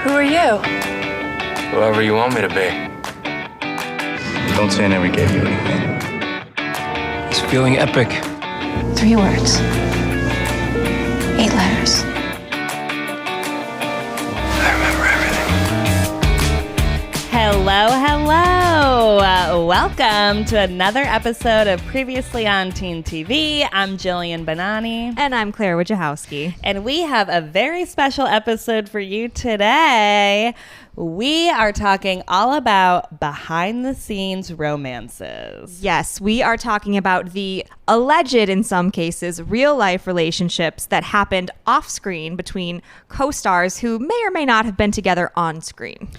Who are you? Whoever you want me to be. Don't say I never gave you anything. It's feeling epic. 3 words. 8 letters. I remember everything. Hello, hello. Welcome to another episode of Previously on Teen TV. I'm Jillian Bonani. And I'm Claire Wojciechowski. And we have a very special episode for you today. We are talking all about behind-the-scenes romances. Yes, we are talking about the alleged, in some cases, real-life relationships that happened off-screen between co-stars who may or may not have been together on-screen.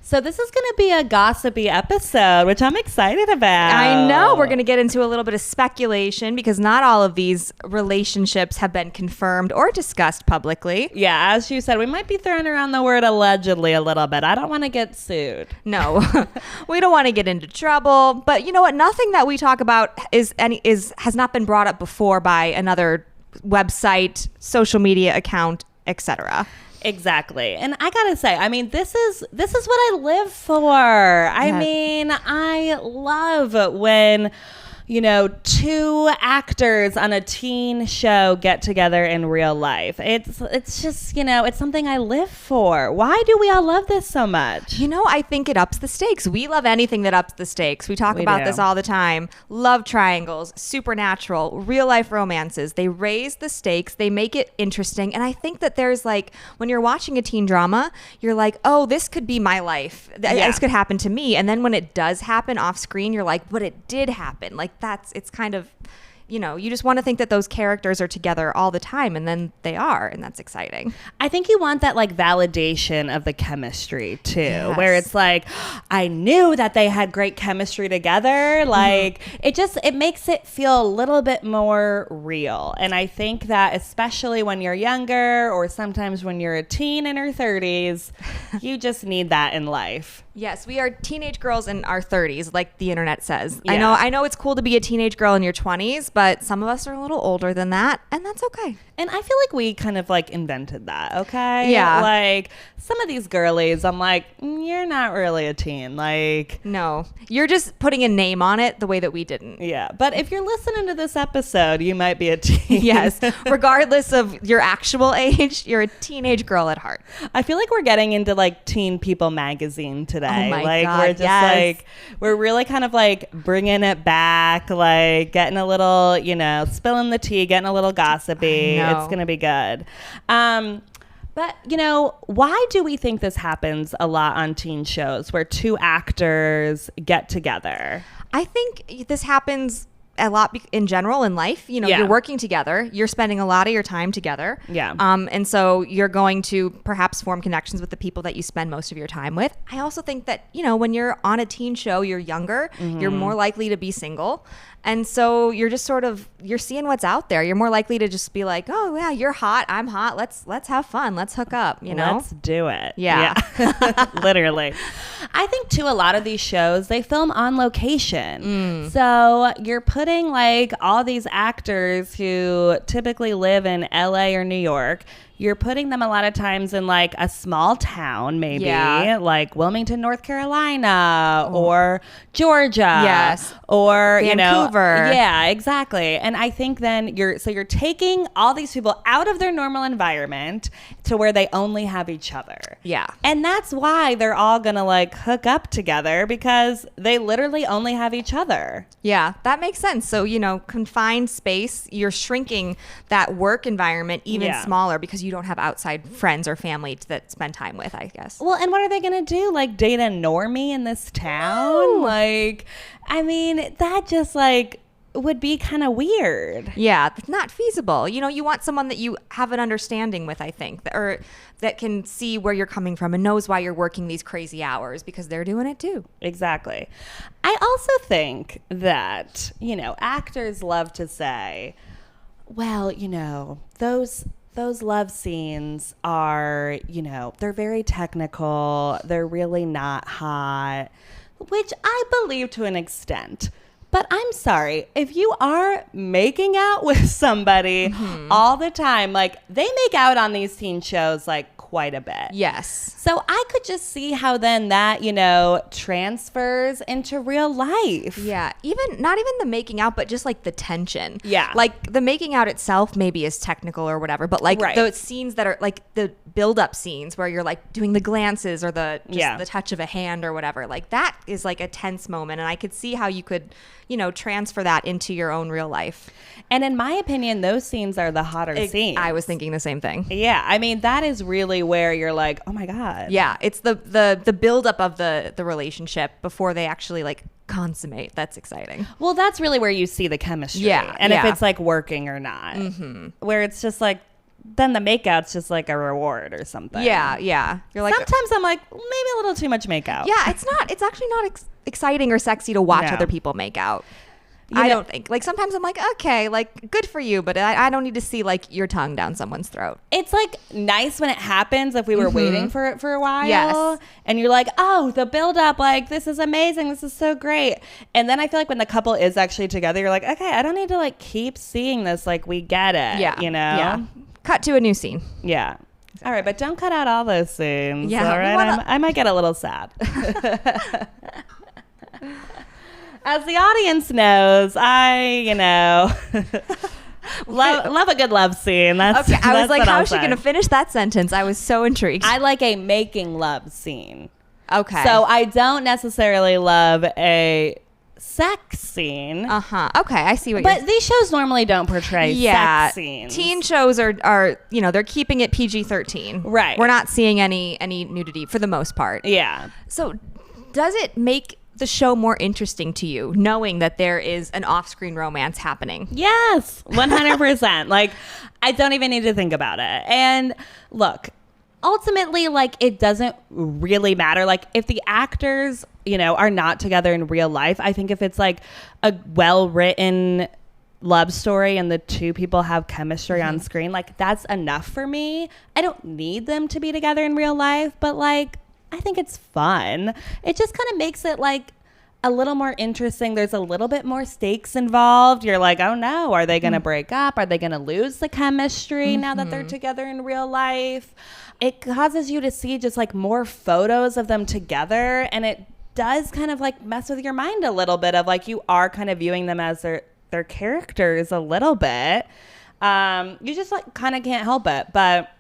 So this is going to be a gossipy episode, which I'm excited about. I know. We're going to get into a little bit of speculation because not all of these relationships have been confirmed or discussed publicly. Yeah, as you said, we might be throwing around the word allegedly a little bit. I don't want to get sued. No, we don't want to get into trouble. But you know what? Nothing that we talk about has not been brought up before by another website, social media account, etc. Exactly. And I gotta say, I mean, this is what I live for. I mean, I love when, you know, 2 actors on a teen show get together in real life. It's just, you know, it's something I live for. Why do we all love this so much? You know, I think it ups the stakes. We love anything that ups the stakes. We talk about this all the time. Love triangles, supernatural, real life romances. They raise the stakes. They make it interesting. And I think that there's like, when you're watching a teen drama, you're like, oh, this could be my life. This could happen to me. And then when it does happen off screen, you're like, but it did happen. Like, it's kind of, you know, you just want to think that those characters are together all the time, and then they are, and that's exciting. I think you want that like validation of the chemistry too, where it's like, I knew that they had great chemistry together. Like it makes it feel a little bit more real. And I think that especially when you're younger, or sometimes when you're a teen in her 30s, you just need that in life. Yes, we are teenage girls in our 30s, like the internet says. Yeah. I know it's cool to be a teenage girl in your 20s, but some of us are a little older than that, and that's okay. And I feel like we kind of like invented that, okay? Yeah. Like some of these girlies, I'm like, you're not really a teen. Like, no, you're just putting a name on it the way that we didn't. Yeah. But if you're listening to this episode, you might be a teen. Yes. Regardless of your actual age, you're a teenage girl at heart. I feel like we're getting into like Teen People magazine today. Oh my like God, we're just like, we're really kind of like bringing it back, like getting a little, you know, spilling the tea, getting a little gossipy. It's going to be good. But, you know, why do we think this happens a lot on teen shows where 2 actors get together? I think this happens a lot in general in life. You know, you're working together, you're spending a lot of your time together. Yeah. And so you're going to perhaps form connections with the people that you spend most of your time with. I also think that, you know, when you're on a teen show, you're younger, you're more likely to be single. And so you're just sort of, you're seeing what's out there. You're more likely to just be like, oh yeah, you're hot, I'm hot. Let's have fun. Let's hook up, you know? Let's do it. Yeah. Literally. I think too, a lot of these shows, they film on location. So you're putting like all these actors who typically live in LA or New York, you're putting them a lot of times in like a small town, maybe like Wilmington, North Carolina, or Georgia, or Vancouver. You know, yeah, exactly. And I think then you're taking all these people out of their normal environment to where they only have each other. Yeah. And that's why they're all gonna like hook up together, because they literally only have each other. Yeah, that makes sense. So, you know, confined space, you're shrinking that work environment even smaller because you don't have outside friends or family that spend time with, I guess. Well, and what are they going to do? Like date a normie in this town? No. Like, I mean, that just like would be kind of weird. Yeah, it's not feasible. You know, you want someone that you have an understanding with, I think, or that can see where you're coming from and knows why you're working these crazy hours, because they're doing it too. Exactly. I also think that, you know, actors love to say, well, you know, those love scenes are, you know, they're very technical. They're really not hot, which I believe to an extent. But I'm sorry, if you are making out with somebody all the time, like they make out on these teen shows like quite a bit. Yes. So I could just see how then that, transfers into real life. Yeah. Not even the making out, but just like the tension. Yeah. Like the making out itself maybe is technical or whatever, but like the scenes that are like the build-up scenes where you're like doing the glances or the touch of a hand or whatever, like that is like a tense moment. And I could see how you could, transfer that into your own real life. And in my opinion, those scenes are the hotter scenes. I was thinking the same thing. Yeah. I mean, that is really where you're like, oh my God. Yeah. It's the buildup of the relationship before they actually like consummate. That's exciting. Well, that's really where you see the chemistry. Yeah. And if it's like working or not. Where it's just like, then the makeout's just like a reward or something. Yeah. You're like, sometimes I'm like, maybe a little too much makeout. Yeah, it's actually not exciting or sexy to watch other people make out. I don't think. Like sometimes I'm like, okay, like good for you, but I don't need to see like your tongue down someone's throat. It's like nice when it happens if we were waiting for it for a while. Yes. And you're like, oh, the build up, like this is amazing. This is so great. And then I feel like when the couple is actually together, you're like, okay, I don't need to like keep seeing this. Like we get it. Yeah. Yeah. Cut to a new scene. Yeah. All right, but don't cut out all those scenes. Yeah. All right. I might get a little sad. As the audience knows, I, love a good love scene. That's okay. I was like, how is she going to finish that sentence? I was so intrigued. I like a making love scene. Okay. So I don't necessarily love a sex scene. Okay, I see what you're saying. But these shows normally don't portray sex scenes. Teen shows are they're keeping it PG-13. Right. We're not seeing any nudity for the most part. Yeah. So does it make the show more interesting to you knowing that there is an off-screen romance happening? Yes, 100%. Like I don't even need to think about it. And look, ultimately, like it doesn't really matter. Like if the actors, are not together in real life, I think if it's like a well-written love story and the two people have chemistry on screen, like that's enough for me. I don't need them to be together in real life, but like I think it's fun. It just kind of makes it like a little more interesting. There's a little bit more stakes involved. You're like, oh no, are they going to break up? Are they going to lose the chemistry now that they're together in real life? It causes you to see just like more photos of them together. And it does kind of like mess with your mind a little bit of like you are kind of viewing them as their characters a little bit. You just like kind of can't help it. But,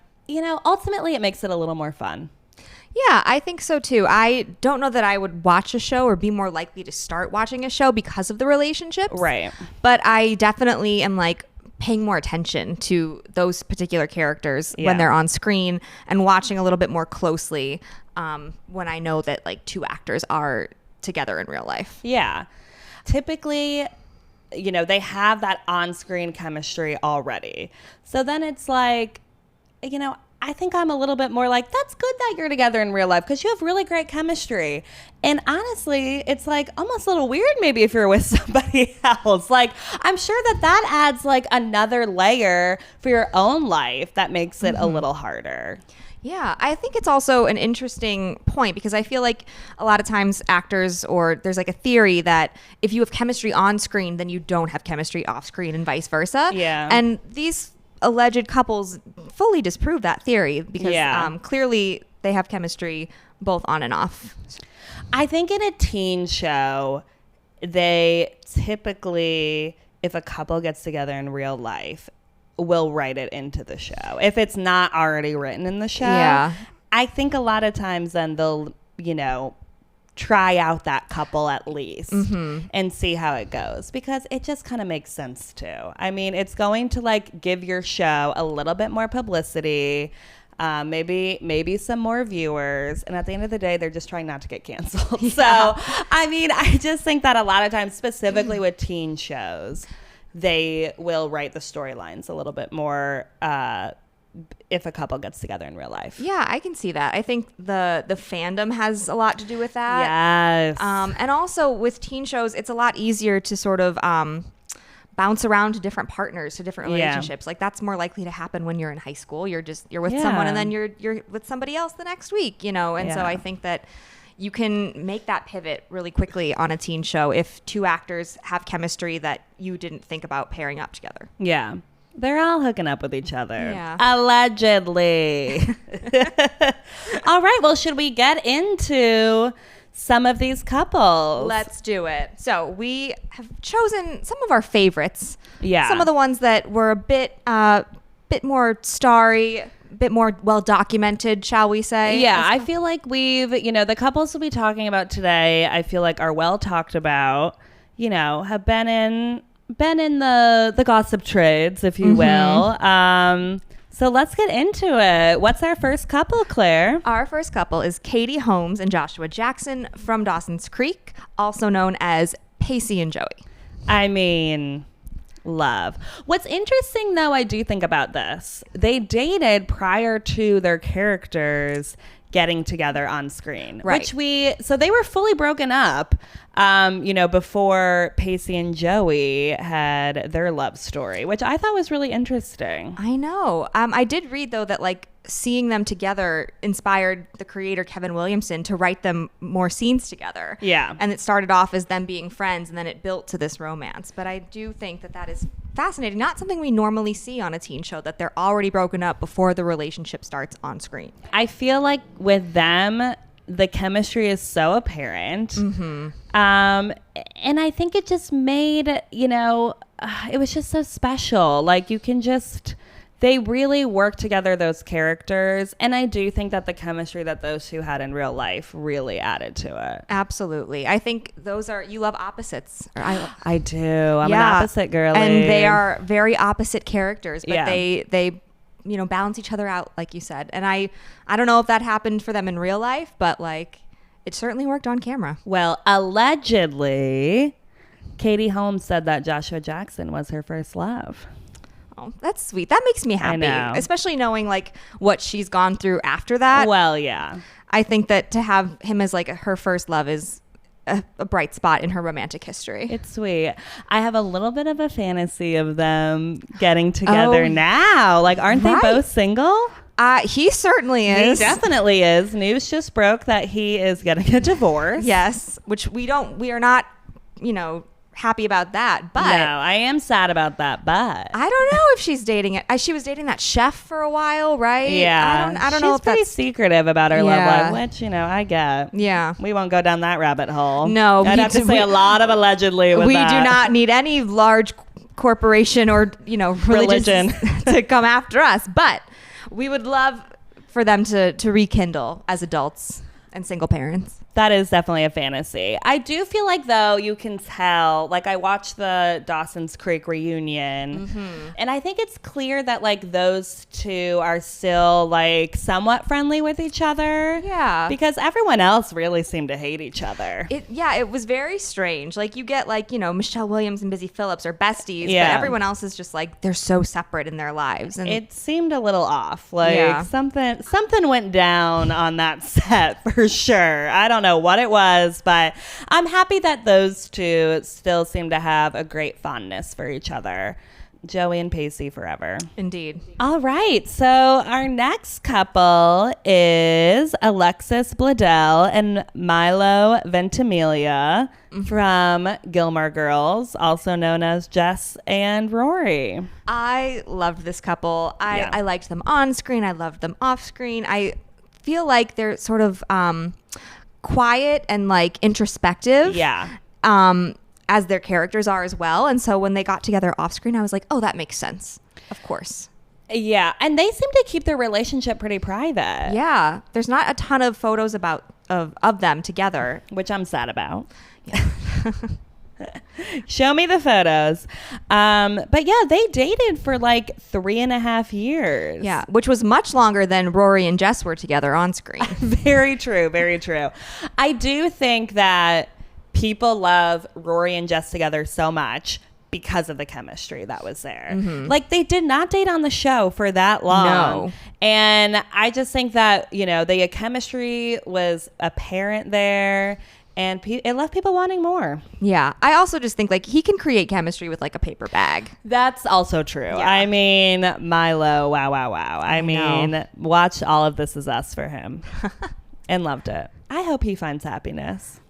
ultimately it makes it a little more fun. Yeah, I think so too. I don't know that I would watch a show or be more likely to start watching a show because of the relationships. Right. But I definitely am like paying more attention to those particular characters when they're on screen and watching a little bit more closely when I know that like two actors are together in real life. Yeah. Typically, they have that on-screen chemistry already. So then it's like, I think I'm a little bit more like, that's good that you're together in real life because you have really great chemistry. And honestly, it's like almost a little weird maybe if you're with somebody else. Like, I'm sure that adds like another layer for your own life that makes it a little harder. Yeah, I think it's also an interesting point because I feel like a lot of times actors or there's like a theory that if you have chemistry on screen, then you don't have chemistry off screen and vice versa. Yeah. And these alleged couples fully disprove that theory because clearly they have chemistry both on and off. I think in a teen show, they typically, if a couple gets together in real life, will write it into the show. If it's not already written in the show, I think a lot of times then they'll, try out that couple at least and see how it goes because it just kind of makes sense too. I mean, it's going to like give your show a little bit more publicity, maybe some more viewers, and at the end of the day, they're just trying not to get canceled. So, I mean, I just think that a lot of times, specifically with teen shows, they will write the storylines a little bit more if a couple gets together in real life. Yeah, I can see that. I think the fandom has a lot to do with that. Yes. And also with teen shows, it's a lot easier to sort of bounce around to different partners, to different relationships. Like that's more likely to happen when you're in high school. You're with someone and then you're with somebody else the next week, And so I think that you can make that pivot really quickly on a teen show if two actors have chemistry that you didn't think about pairing up together. Yeah. They're all hooking up with each other. Yeah. Allegedly. All right. Well, should we get into some of these couples? Let's do it. So we have chosen some of our favorites. Yeah. Some of the ones that were a bit more starry, bit more well documented, shall we say? Yeah, I feel like we've, the couples we'll be talking about today, I feel like are well talked about, have been in the gossip trades, if you will. So let's get into it. What's our first couple, Claire? Our first couple is Katie Holmes and Joshua Jackson from Dawson's Creek, also known as Pacey and Joey. I mean, love. What's interesting, though, I do think about this. They dated prior to their characters getting together on screen. Right. So they were fully broken up, before Pacey and Joey had their love story, which I thought was really interesting. I know. I did read, though, that seeing them together inspired the creator Kevin Williamson to write them more scenes together. Yeah. And it started off as them being friends, and then it built to this romance. But I do think that is fascinating. Not something we normally see on a teen show, that they're already broken up before the relationship starts on screen. I feel like with them, the chemistry is so apparent. And I think it just made, it was just so special. They really work together, those characters. And I do think that the chemistry that those two had in real life really added to it. Absolutely. I think you love opposites. I do. I'm an opposite girly. And they are very opposite characters, but Yeah. they balance each other out, like you said. And I don't know if that happened for them in real life, but it certainly worked on camera. Well, allegedly, Katie Holmes said that Joshua Jackson was her first love. Oh, that's sweet. That makes me happy. know. Especially knowing what she's gone through after that. Well, yeah. I think that to have him as her first love is a bright spot in her romantic history. It's sweet. I have a little bit of a fantasy of them getting together now. Aren't they both single? He certainly is. He definitely is. News just broke that he is getting a divorce. Yes, which we are not, happy about that. But no, I am sad about that. But I don't know if she's dating it. She was dating that chef for a while, right? Yeah, I don't know if she's pretty that's secretive about her love life, which I get. Yeah, we won't go down that rabbit hole. No, I'd have to say a lot of allegedly. With we that. do not need any large corporation or religion to come after us, but we would love for them to rekindle as adults and single parents. That is definitely a fantasy. I do feel like, though, you can tell, I watched the Dawson's Creek reunion, and I think it's clear that, those two are still, somewhat friendly with each other. Yeah. Because everyone else really seemed to hate each other. It was very strange. You get, Michelle Williams and Busy Phillips are besties, Yeah. but everyone else is just, they're so separate in their lives. And it seemed a little off. Something went down on that set, for sure. I don't know what it was, but I'm happy that those two still seem to have a great fondness for each other. Joey and Pacey forever. Indeed. All right, so our next couple is Alexis Bledel and Milo Ventimiglia from Gilmore Girls, also known as Jess and Rory. I loved this couple. I liked them on screen. I loved them off screen. I feel like they're sort of quiet and introspective. Yeah. As their characters are as well. And so when they got together off screen, I was like, oh, that makes sense. Of course. Yeah. And they seem to keep their relationship pretty private. Yeah. There's not a ton of photos of them together. Which I'm sad about. Yeah. Show me the photos. But yeah, they dated for 3.5 years. Yeah, which was much longer than Rory and Jess were together on screen. Very true. Very true. I do think that people love Rory and Jess together so much because of the chemistry that was there. They did not date on the show for that long. No. And I just think that, the chemistry was apparent there. And it left people wanting more. Yeah. I also just think he can create chemistry with a paper bag. That's also true. Yeah. I mean, Milo, wow. I mean, watch All of This Is Us for him. and loved it. I hope he finds happiness.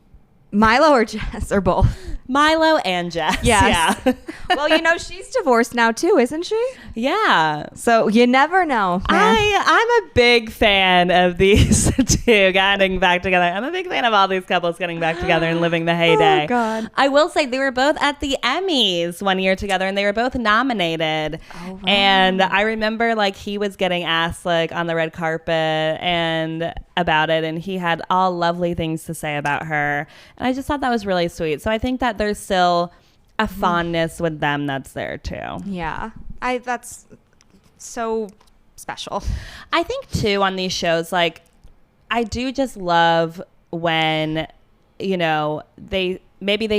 Milo or Jess or both? Milo and Jess. Yes. Yeah. Well, she's divorced now too, isn't she? Yeah. So you never know. Man. I'm a big fan of these two getting back together. I'm a big fan of all these couples getting back together and living the heyday. Oh, God. I will say they were both at the Emmys one year together, and they were both nominated. Oh, wow. And I remember he was getting asked on the red carpet and about it, and he had all lovely things to say about her. And I just thought that was really sweet. So I think that there's still a fondness with them that's there too. Yeah. That's so special. I think too on these shows, I do just love when, they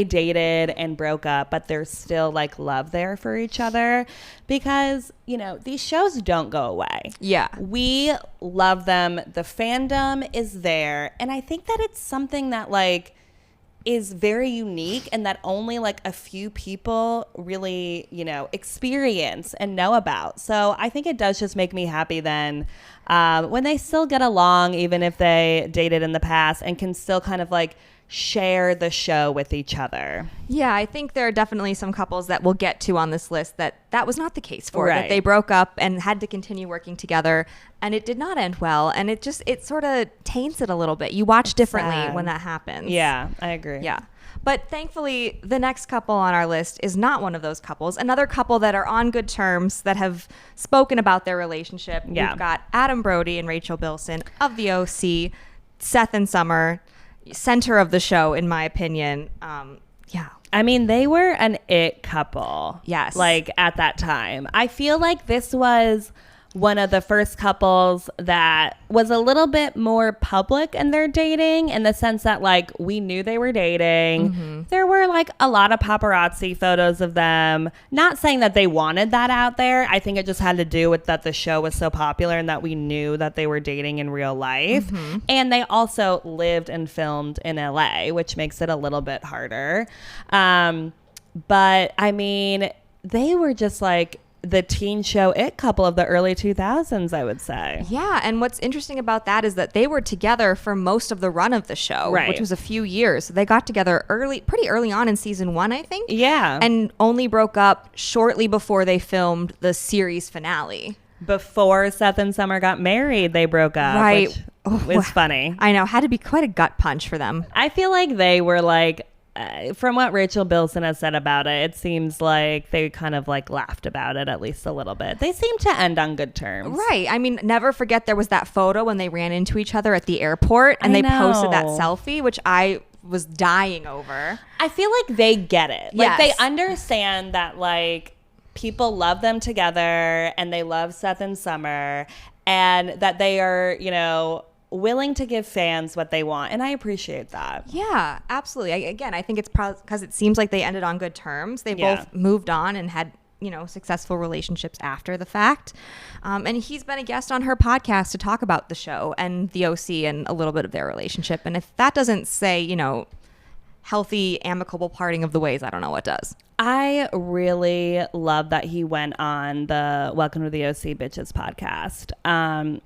dated and broke up, but there's still love there for each other, because, these shows don't go away. Yeah. We love them. The fandom is there. And I think that it's something that is very unique and that only a few people really, experience and know about. So I think it does just make me happy then when they still get along, even if they dated in the past, and can still kind of share the show with each other. Yeah, I think there are definitely some couples that we'll get to on this list that was not the case for, right. that they broke up and had to continue working together, and it did not end well, and it sort of taints it a little bit. You watch differently sad when that happens. Yeah, I agree. Yeah. But thankfully, the next couple on our list is not one of those couples. Another couple that are on good terms, that have spoken about their relationship. Yeah. We've got Adam Brody and Rachel Bilson of the OC, Seth and Summer, center of the show, in my opinion. Yeah. I mean, they were an it couple. Yes. At that time. I feel like this was one of the first couples that was a little bit more public in their dating, in the sense that we knew they were dating. Mm-hmm. There were a lot of paparazzi photos of them. Not saying that they wanted that out there. I think it just had to do with that the show was so popular and that we knew that they were dating in real life. Mm-hmm. And they also lived and filmed in LA, which makes it a little bit harder. But I mean, they were just the teen show it couple of the early 2000s, I would say. Yeah, and what's interesting about that is that they were together for most of the run of the show, right. which was a few years. They got together pretty early on in season 1, I think. Yeah. And only broke up shortly before they filmed the series finale. Before Seth and Summer got married, they broke up, right. which was funny. I know, had to be quite a gut punch for them. I feel like they were from what Rachel Bilson has said about it, it seems like they kind of laughed about it at least a little bit. They seem to end on good terms. Right. I mean, never forget there was that photo when they ran into each other at the airport and they posted that selfie, which I was dying over. I feel like they get it. Yes. They understand that people love them together and they love Seth and Summer, and that they are, willing to give fans what they want, and I appreciate that. Yeah, absolutely. I think it's because it seems like they ended on good terms. They both moved on and had successful relationships after the fact, and he's been a guest on her podcast to talk about the show and the OC and a little bit of their relationship. And if that doesn't say healthy, amicable parting of the ways, I don't know what does. I really love that he went on the Welcome to the OC Bitches podcast,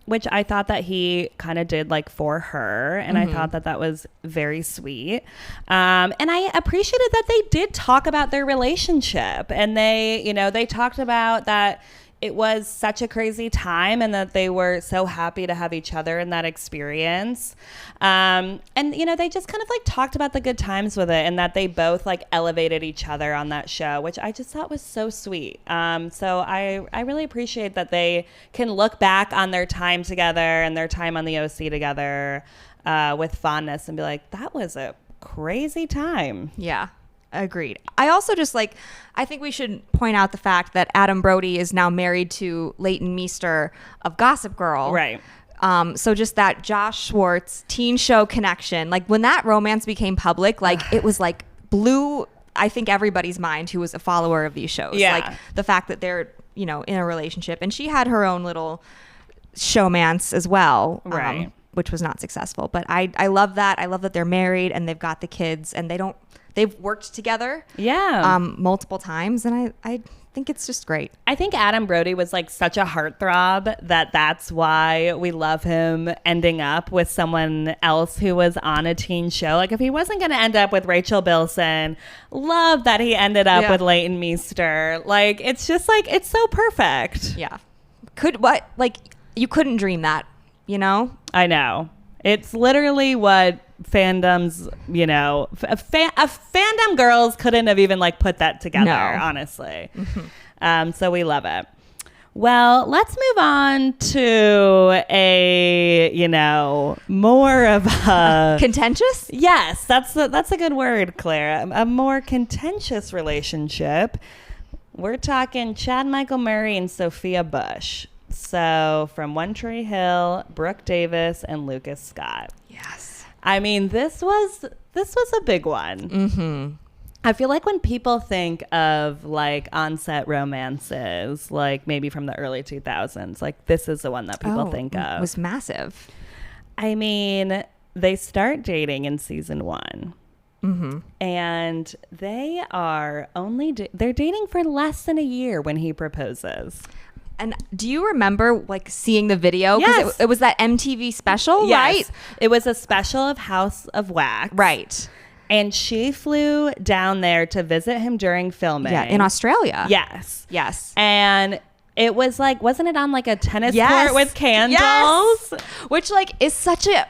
which I thought that he kind of did for her. And I thought that was very sweet. And I appreciated that they did talk about their relationship, and they talked about that it was such a crazy time and that they were so happy to have each other in that experience. And, they just kind of talked about the good times with it, and that they both elevated each other on that show, which I just thought was so sweet. So I really appreciate that they can look back on their time together and their time on the OC together with fondness and be like, that was a crazy time. Yeah. Agreed. I also just I think we should point out the fact that Adam Brody is now married to Leighton Meester of Gossip Girl. Right. So just that Josh Schwartz teen show connection, when that romance became public, it was blew, I think, everybody's mind who was a follower of these shows. Yeah. The fact that they're, in a relationship, and she had her own little showmance as well. Right. Which was not successful. But I love that. I love that they're married and they've got the kids, and they've worked together multiple multiple times, and I think it's just great. I think Adam Brody was like such a heartthrob that's why we love him ending up with someone else who was on a teen show. Like if he wasn't going to end up with Rachel Bilson, love that he ended up with Leighton Meester. Like it's just like, it's so perfect. Yeah. You couldn't dream that, you know? I know. It's literally what fandoms, you know, a fandom girls couldn't have even like put that together, honestly. So we love it. Well, let's move on to a, you know, more of a contentious. Yes, that's a good word, Claire. A more contentious relationship. We're talking Chad Michael Murray and Sophia Bush. So from One Tree Hill, Brooke Davis and Lucas Scott. Yes. I mean, this was a big one. I feel like when people think of like on-set romances, like maybe from the early 2000s, like this is the one that people think of. It was massive. I mean, they start dating in season 1. And they are they're dating for less than a year when he proposes. And do you remember like seeing the video? Yes. It was that MTV special, Yes. right? It was a special of House of Wax. Right. And she flew down there to visit him during filming. Yeah, in Australia. Yes. Yes. And it was like, wasn't it on like a tennis Yes. court with candles? Yes. Which like is such a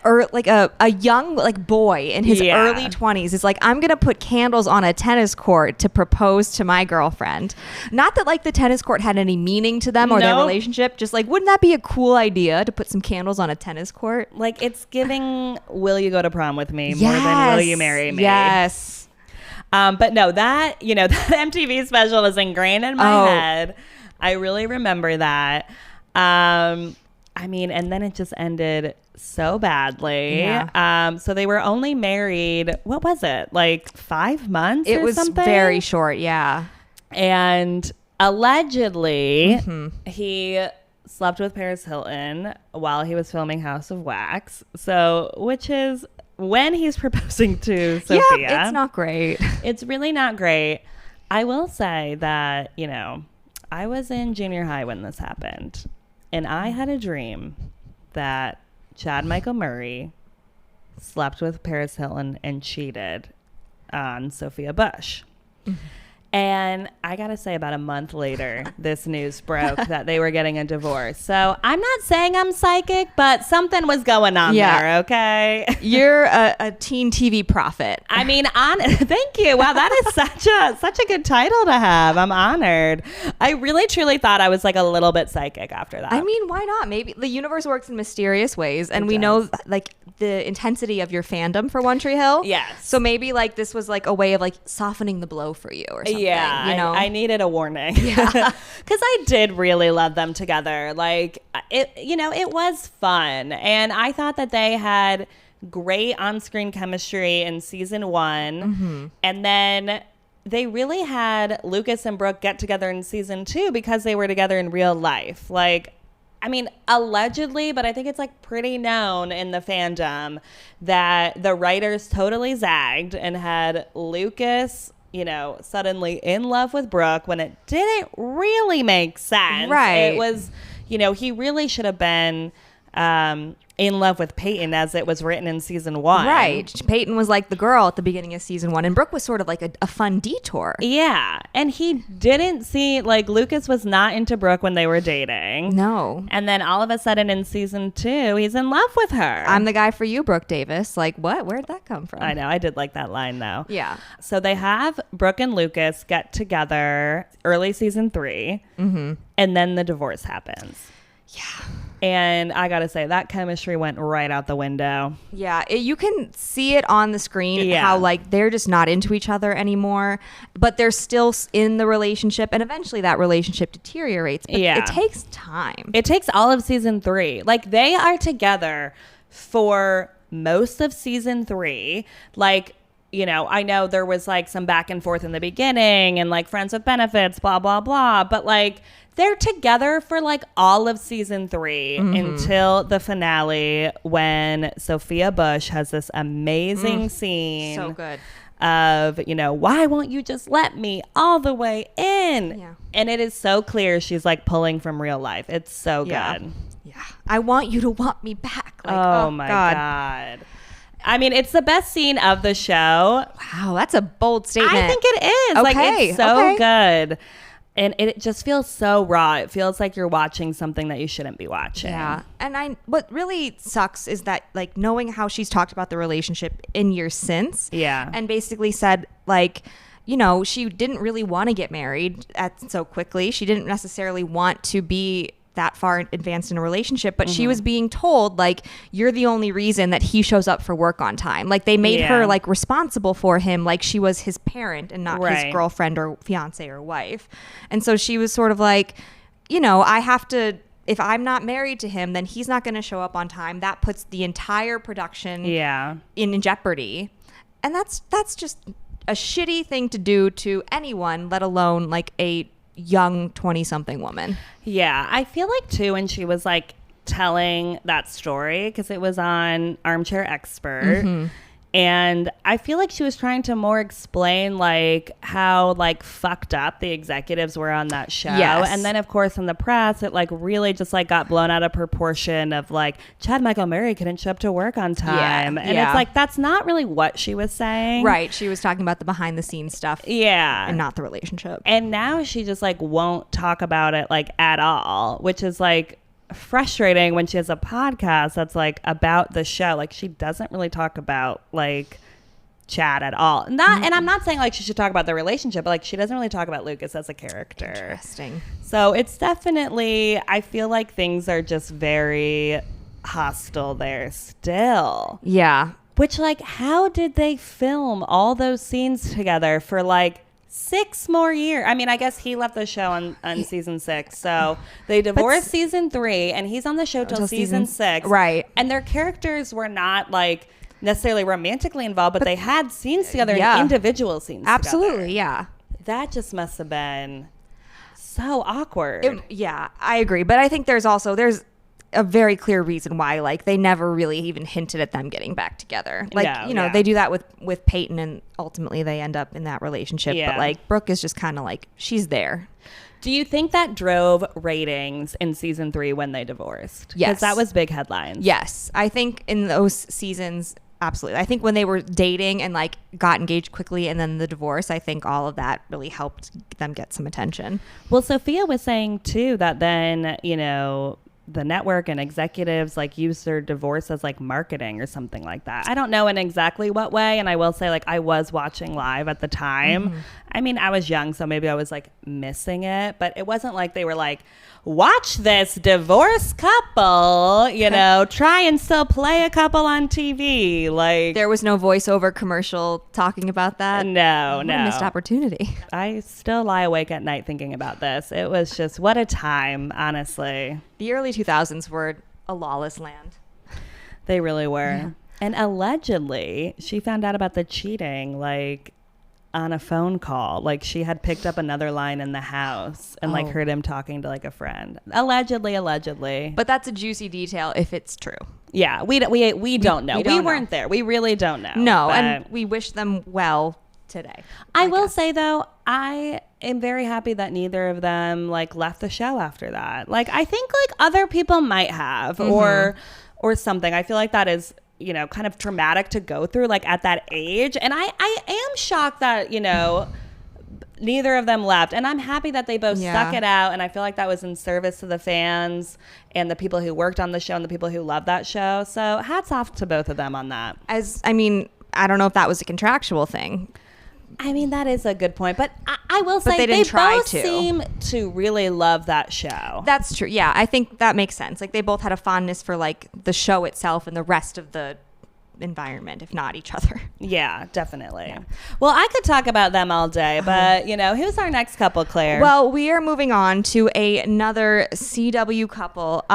young like boy in his early 20s is like, I'm gonna put candles on a tennis court to propose to my girlfriend. Not that like the tennis court had any meaning to them or their relationship, just like, wouldn't that be a cool idea to put some candles on a tennis court? Like it's giving will you go to prom with me more than will you marry me? Yes. But no, that, you know, that MTV special is ingrained in my head. I really remember that. I mean, and then it just ended so badly. Yeah. So they were only married, what was it? Like 5 months It or was something? very short, yeah. And allegedly, he slept with Paris Hilton while he was filming House of Wax. So, which is when he's proposing to Sophia. Yeah, it's not great. It's really not great. I will say that, you know, I was in junior high when this happened, and I had a dream that Chad Michael Murray slept with Paris Hilton and cheated on Sophia Bush. And I got to say, about a month later, this news broke that they were getting a divorce. So I'm not saying I'm psychic, but something was going on there, okay? You're a teen TV prophet. I mean, thank you. Wow, that is such a good title to have. I'm honored. I really, truly thought I was like a little bit psychic after that. I mean, why not? Maybe the universe works in mysterious ways, and we know like the intensity of your fandom for One Tree Hill. Yes. So maybe like this was like a way of like softening the blow for you or something. Yeah, you know, I needed a warning. Yeah, because I did really love them together. Like it, you know, it was fun, and I thought that they had great on-screen chemistry in season 1, and then they really had Lucas and Brooke get together in season 2 because they were together in real life. Like, I mean, allegedly, but I think it's like pretty known in the fandom that the writers totally zagged and had Lucas, you know, suddenly in love with Brooke when it didn't really make sense. Right. It was, you know, he really should have been in love with Peyton as it was written in season 1. right. Peyton was like the girl at the beginning of season 1, and Brooke was sort of like a fun detour. Yeah. And he didn't see, like, Lucas was not into Brooke when they were dating. No. And then all of a sudden in season 2, he's in love with her. I'm the guy for you, Brooke Davis. Like, what? Where'd that come from? I know. I did like that line, though. Yeah. So they have Brooke and Lucas get together early season 3. And then the divorce happens. Yeah. And I got to say, that chemistry went right out the window. Yeah, you can see it on the screen how like they're just not into each other anymore, but they're still in the relationship, and eventually that relationship deteriorates. But it takes time. It takes all of season 3. Like, they are together for most of season 3. Like, you know, I know there was like some back and forth in the beginning and like friends with benefits, blah, blah, blah. But like, they're together for like all of season 3 until the finale when Sophia Bush has this amazing scene. So good. of, why won't you just let me all the way in? Yeah. And it is so clear she's like pulling from real life. It's so good. Yeah. I want you to want me back. Like, oh my God. I mean, it's the best scene of the show. Wow, that's a bold statement. I think it is. Like, it's so good. And it just feels so raw. It feels like you're watching something that you shouldn't be watching. Yeah. And what really sucks is that, like, knowing how she's talked about the relationship in years since. Yeah. And basically said, like, she didn't really want to get married so quickly. She didn't necessarily want to be that far advanced in a relationship, but she was being told, like, you're the only reason that he shows up for work on time. Like, they made her like responsible for him, like she was his parent and not his girlfriend or fiance or wife. And so she was sort of like, I have to, if I'm not married to him, then he's not going to show up on time. That puts the entire production in jeopardy. And that's just a shitty thing to do to anyone, let alone like a young 20-something woman. Yeah, I feel like too when she was like telling that story, because it was on Armchair Expert, and I feel like she was trying to more explain like how like fucked up the executives were on that show. And then of course in the press it like really just like got blown out of proportion of like Chad Michael Murray couldn't show up to work on time. And it's like that's not really what she was saying. Right. She was talking about the behind the scenes stuff. Yeah. And not the relationship. And now she just like won't talk about it like at all, which is like frustrating when she has a podcast that's like about the show. Like she doesn't really talk about like Chad at all. And I'm not saying like she should talk about the relationship, but like she doesn't really talk about Lucas as a character. Interesting. So it's definitely, I feel like things are just very hostile there still. Yeah. Which like, how did they film all those scenes together for like 6 more years? I mean, I guess he left the show on season 6. So they divorced season 3 and he's on the show till season 6. Right. And their characters were not like necessarily romantically involved, but they had scenes together, and individual scenes Absolutely, together. yeah. That just must have been so awkward. Yeah, I agree. But I think there's a very clear reason why, like, they never really even hinted at them getting back together. Like, they do that with Peyton, and ultimately they end up in that relationship. Yeah. But like Brooke is just kind of like, she's there. Do you think that drove ratings in season 3 when they divorced? Yes. Because that was big headlines. Yes. I think in those seasons, absolutely. I think when they were dating and like got engaged quickly and then the divorce, I think all of that really helped them get some attention. Well, Sophia was saying too that then, the network and executives like use their divorce as like marketing or something like that. I don't know in exactly what way. And I will say, like, I was watching live at the time. I mean, I was young, so maybe I was like missing it, but it wasn't like they were like, watch this divorced couple, try and still play a couple on TV. Like, there was no voiceover commercial talking about that. No. What a missed opportunity. I still lie awake at night thinking about this. It was just, what a time, honestly. The early 2000s were a lawless land. They really were. Yeah. And allegedly, she found out about the cheating, like, on a phone call. Like, she had picked up another line in the house and like heard him talking to like a friend. Allegedly. But that's a juicy detail if it's true. Yeah, we don't know. We weren't there. We really don't know. No, and we wish them well today. I will say though, I am very happy that neither of them like left the show after that. Like, I think like other people might have or something. I feel like that is kind of traumatic to go through like at that age. And I am shocked that, neither of them left. And I'm happy that they both stuck it out. And I feel like that was in service to the fans and the people who worked on the show and the people who love that show. So hats off to both of them on that. I don't know if that was a contractual thing. I mean, that is a good point. But I will say they didn't try both to. seem to really love that show. That's true. Yeah, I think that makes sense. Like, they both had a fondness for like the show itself and the rest of the environment, if not each other. Yeah, definitely. Yeah. Well, I could talk about them all day, but who's our next couple, Claire? Well, we are moving on to another CW couple.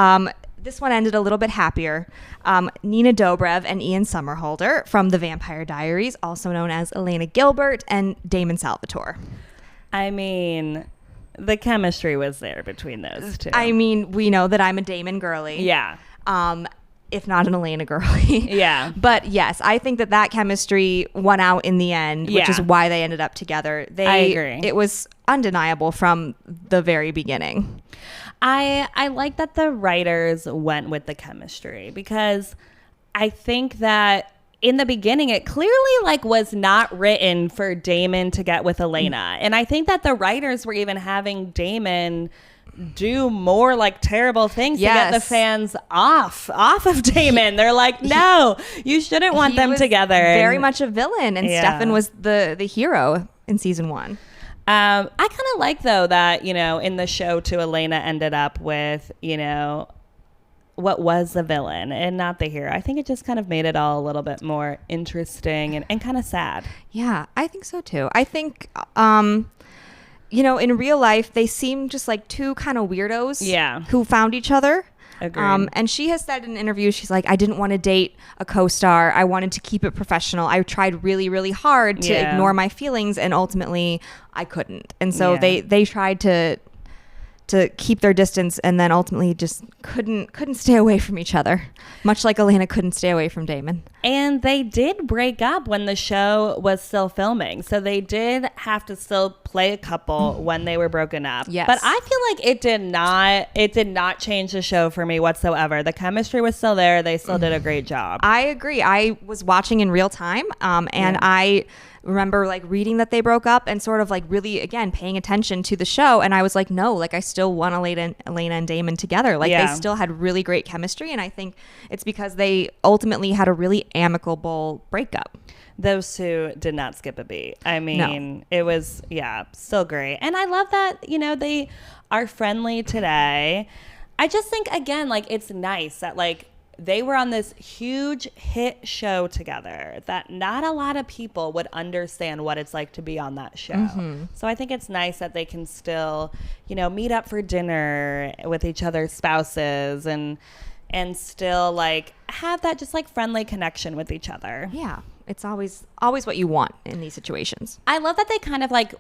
This one ended a little bit happier. Nina Dobrev and Ian Somerhalder from The Vampire Diaries, also known as Elena Gilbert and Damon Salvatore. I mean, the chemistry was there between those two. I mean, we know that I'm a Damon girly. Yeah. if not an Elena girly. Yeah. But yes, I think that chemistry won out in the end, which is why they ended up together. I agree. It was undeniable from the very beginning. I like that the writers went with the chemistry, because I think that in the beginning, it clearly like was not written for Damon to get with Elena. And I think that the writers were even having Damon do more like terrible things to get the fans off of Damon. They're like, no, you shouldn't want them together. Very much a villain, and Stefan was the hero in season 1. I kind of like, though, that, you know, in the show too, Elena ended up with, you know, what was the villain and not the hero. I think it just kind of made it all a little bit more interesting and kind of sad. Yeah, I think so too. I think, you know, in real life, they seem just like two kind of weirdos who found each other. Agreed. And she has said in an interview, she's like, I didn't want to date a co-star. I wanted to keep it professional. I tried really, really hard to ignore my feelings, and ultimately I couldn't. And so they tried to keep their distance, and then ultimately just couldn't stay away from each other, much like Elena couldn't stay away from Damon. And they did break up when the show was still filming, so they did have to still play a couple when they were broken up. Yes. But I feel like it did not change the show for me whatsoever. The chemistry was still there. They still did a great job. I agree. I was watching in real time, and I remember like reading that they broke up and sort of like really, again, paying attention to the show. And I was like, no, like I still want Elena and Damon together. Like they still had really great chemistry. And I think it's because they ultimately had a really amicable breakup. Those two did not skip a beat. I mean, It was, still great. And I love that, you know, they are friendly today. I just think, again, like it's nice that like they were on this huge hit show together that not a lot of people would understand what it's like to be on that show. Mm-hmm. So I think it's nice that they can still, you know, meet up for dinner with each other's spouses and still like have that just like friendly connection with each other. Yeah. It's always what you want in these situations. I love that they kind of like,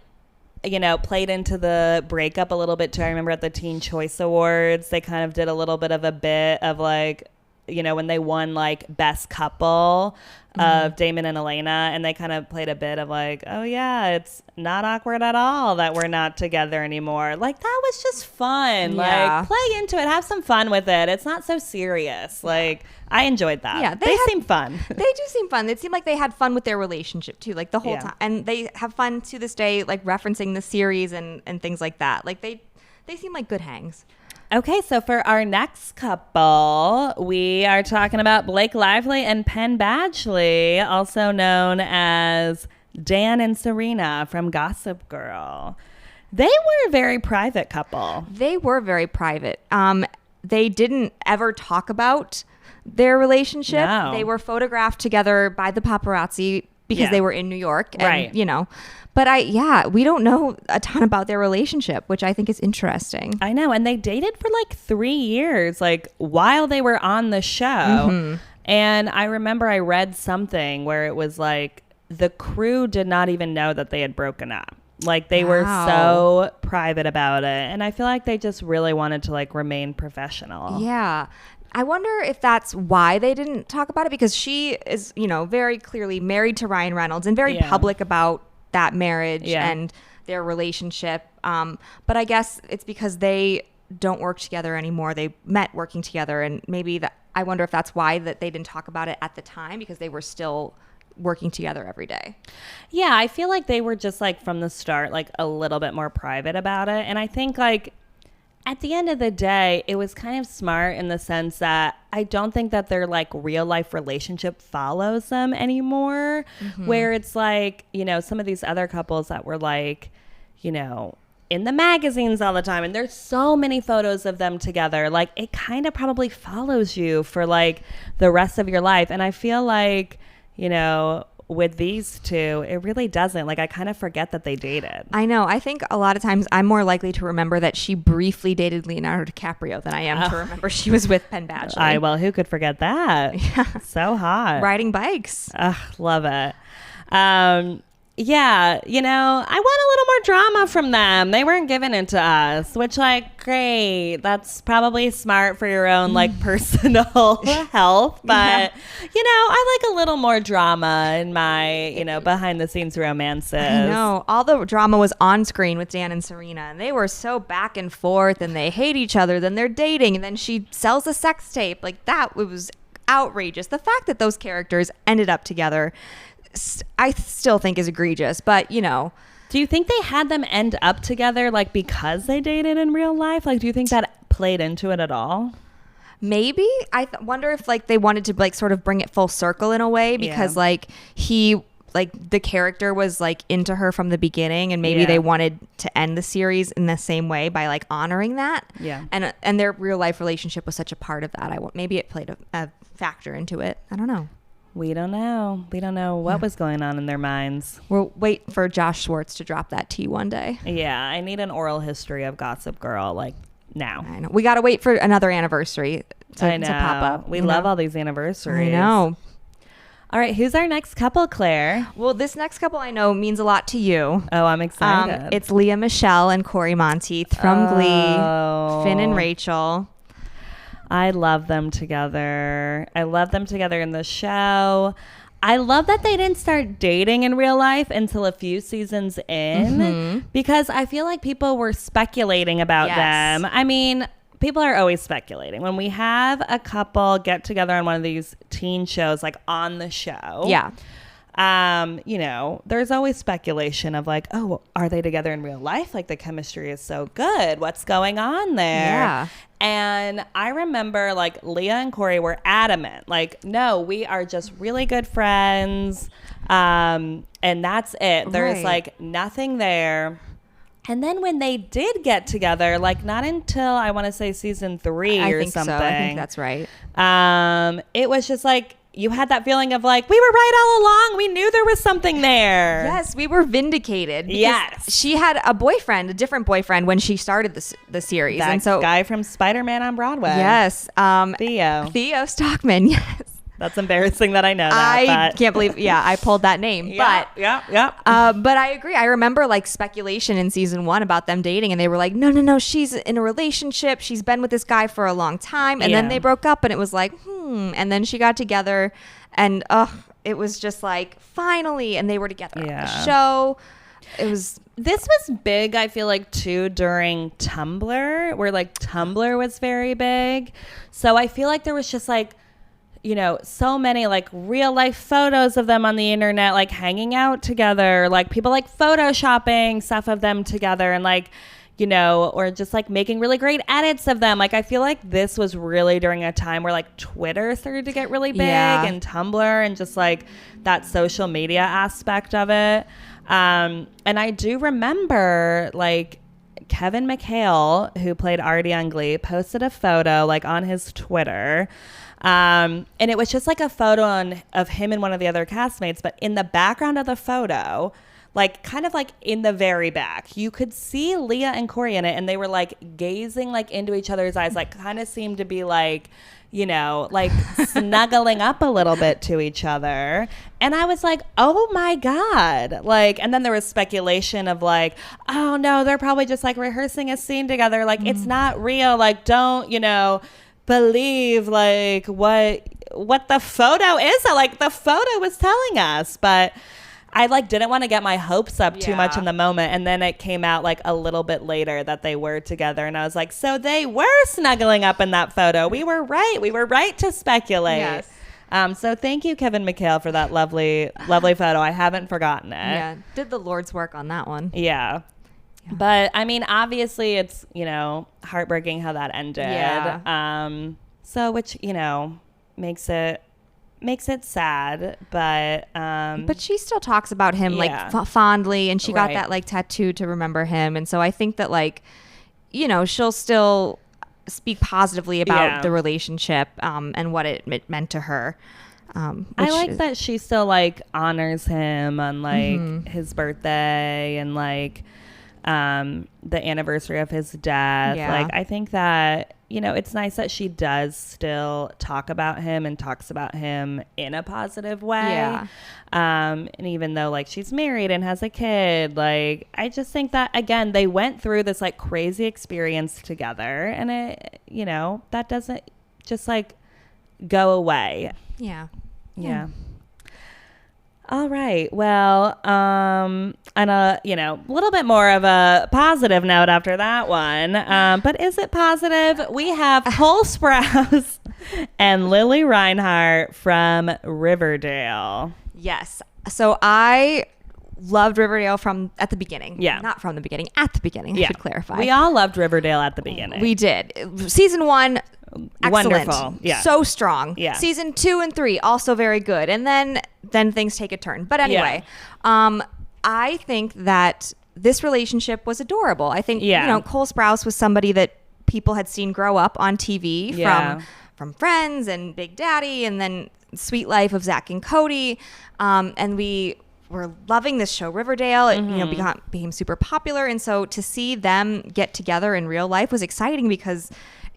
you know, played into the breakup a little bit too. I remember at the Teen Choice Awards, they kind of did a little bit of a bit of like, you know, when they won like best couple of Damon and Elena, and they kind of played a bit of like, oh yeah, it's not awkward at all that we're not together anymore. Like that was just fun. Like play into it, have some fun with it. It's not so serious. Like I enjoyed that. Yeah, they seem fun. They do seem fun. It seemed like they had fun with their relationship too, like the whole time. And they have fun to this day, like referencing the series and things like that. Like they seem like good hangs. Okay, so for our next couple, we are talking about Blake Lively and Penn Badgley, also known as Dan and Serena from Gossip Girl. They were a very private couple. They were very private. They didn't ever talk about their relationship. No. They were photographed together by the paparazzi because they were in New York. And, right. You know. But we don't know a ton about their relationship, which I think is interesting. I know. And they dated for like 3 years, like while they were on the show. Mm-hmm. And I remember I read something where it was like the crew did not even know that they had broken up. Like they were so private about it. And I feel like they just really wanted to like remain professional. Yeah. I wonder if that's why they didn't talk about it, because she is, you know, very clearly married to Ryan Reynolds and very public about that marriage and their relationship. But I guess it's because they don't work together anymore. They met working together, and maybe I wonder if that's why that they didn't talk about it at the time, because they were still working together every day. Yeah, I feel like they were just like from the start like a little bit more private about it. And I think like at the end of the day, it was kind of smart in the sense that I don't think that their like real life relationship follows them anymore, where it's like, you know, some of these other couples that were like, you know, in the magazines all the time, and there's so many photos of them together. Like it kind of probably follows you for like the rest of your life. And I feel like, you know, with these two, it really doesn't. Like I kind of forget that they dated. I know. I think a lot of times I'm more likely to remember that she briefly dated Leonardo DiCaprio than I am to remember she was with Penn Badgley. Well, who could forget that? Yeah. So hot. Riding bikes. Ugh, love it. yeah, you know, I want a little more drama from them. They weren't giving it to us, which, like, great. That's probably smart for your own, like, personal health. But, you know, I like a little more drama in my, you know, behind the scenes romances. I know. All the drama was on screen with Dan and Serena, and they were so back and forth, and they hate each other, then they're dating, and then she sells a sex tape. Like, that was outrageous. The fact that those characters ended up together, I still think is egregious, but you know. Do you think they had them end up together like because they dated in real life? Like, do you think that played into it at all? Maybe. I wonder if like they wanted to like sort of bring it full circle in a way because like the character was like into her from the beginning, and maybe they wanted to end the series in the same way by like honoring that. Yeah. And their real life relationship was such a part of that. Maybe it played a factor into it. I don't know. We don't know. We don't know what was going on in their minds. We'll wait for Josh Schwartz to drop that tea one day. Yeah, I need an oral history of Gossip Girl, like, now. I know. We got to wait for another anniversary to pop up. We love all these anniversaries. I know. All right, who's our next couple, Claire? Well, this next couple I know means a lot to you. Oh, I'm excited. It's Leah Michele and Cory Monteith from Glee, Finn and Rachel. I love them together. I love them together in the show. I love that they didn't start dating in real life until a few seasons in because I feel like people were speculating about them. I mean, people are always speculating. When we have a couple get together on one of these teen shows, like on the show. Yeah. You know, there's always speculation of like, oh, are they together in real life? Like the chemistry is so good. What's going on there? Yeah. And I remember like Leah and Cory were adamant, like, no, we are just really good friends. And that's it. There's like nothing there. And then when they did get together, like not until I want to say season 3 or something. So. I think that's right. It was just like, you had that feeling of like, we were right all along. We knew there was something there. Yes, we were vindicated. Yes. She had a different boyfriend when she started the series. That and so, guy from Spider-Man on Broadway. Yes. Theo Stockman, yes. That's embarrassing that I know that. I can't believe, I pulled that name. But I agree. I remember like speculation in season 1 about them dating, and they were like, no, she's in a relationship. She's been with this guy for a long time. And then they broke up, and it was like, And then she got together, and it was just like, finally. And they were together on the show. This was big, I feel like, too, during Tumblr, where like Tumblr was very big. So I feel like there was just like, you know, so many like real life photos of them on the internet, like hanging out together, like people like photoshopping stuff of them together, and like, you know, or just like making really great edits of them. Like I feel like this was really during a time where like Twitter started to get really big and Tumblr and just like that social media aspect of it. And I do remember like Kevin McHale, who played Artie on Glee, posted a photo like on his Twitter. And it was just like a photo of him and one of the other castmates, but in the background of the photo, like kind of like in the very back, you could see Leah and Cory in it, and they were like gazing like into each other's eyes, like kind of seemed to be like, you know, like snuggling up a little bit to each other. And I was like, oh my God. Like, and then there was speculation of like, oh no, they're probably just like rehearsing a scene together. Like it's not real. Like, don't, you know, believe like what the photo is. Like the photo was telling us, but I like didn't want to get my hopes up too much in the moment. And then it came out like a little bit later that they were together, and I was like, so they were snuggling up in that photo. We were right to speculate. Yes. So thank you, Kevin McHale, for that lovely photo. I haven't forgotten it. Yeah, did the Lord's work on that one. Yeah. But I mean, obviously it's, you know, heartbreaking how that ended. Yeah. So which, you know, makes it sad, but she still talks about him like fondly, and she got that like tattoo to remember him. And so I think that like, you know, she'll still speak positively about the relationship, and what it meant to her. I like that she still like honors him on like his birthday and like the anniversary of his death. Like I think that it's nice that she does still talk about him and talks about him in a positive way. Yeah. And even though like she's married and has a kid, like I just think that again they went through this like crazy experience together, and it that doesn't just like go away. Yeah. Yeah. All right. Well, and a little bit more of a positive note after that one. But is it positive? We have Cole Sprouse and Lili Reinhart from Riverdale. Yes. So I loved Riverdale at the beginning. Yeah. Not from the beginning, at the beginning, I should clarify. We all loved Riverdale at the beginning. We did. Season 1, excellent. Wonderful. Yeah. So strong. Yeah. Season 2 and 3, also very good. And then things take a turn. But anyway, I think that this relationship was adorable. I think, Cole Sprouse was somebody that people had seen grow up on TV from Friends and Big Daddy and then Sweet Life of Zach and Cody. And we were loving this show, Riverdale. It became super popular. And so to see them get together in real life was exciting because,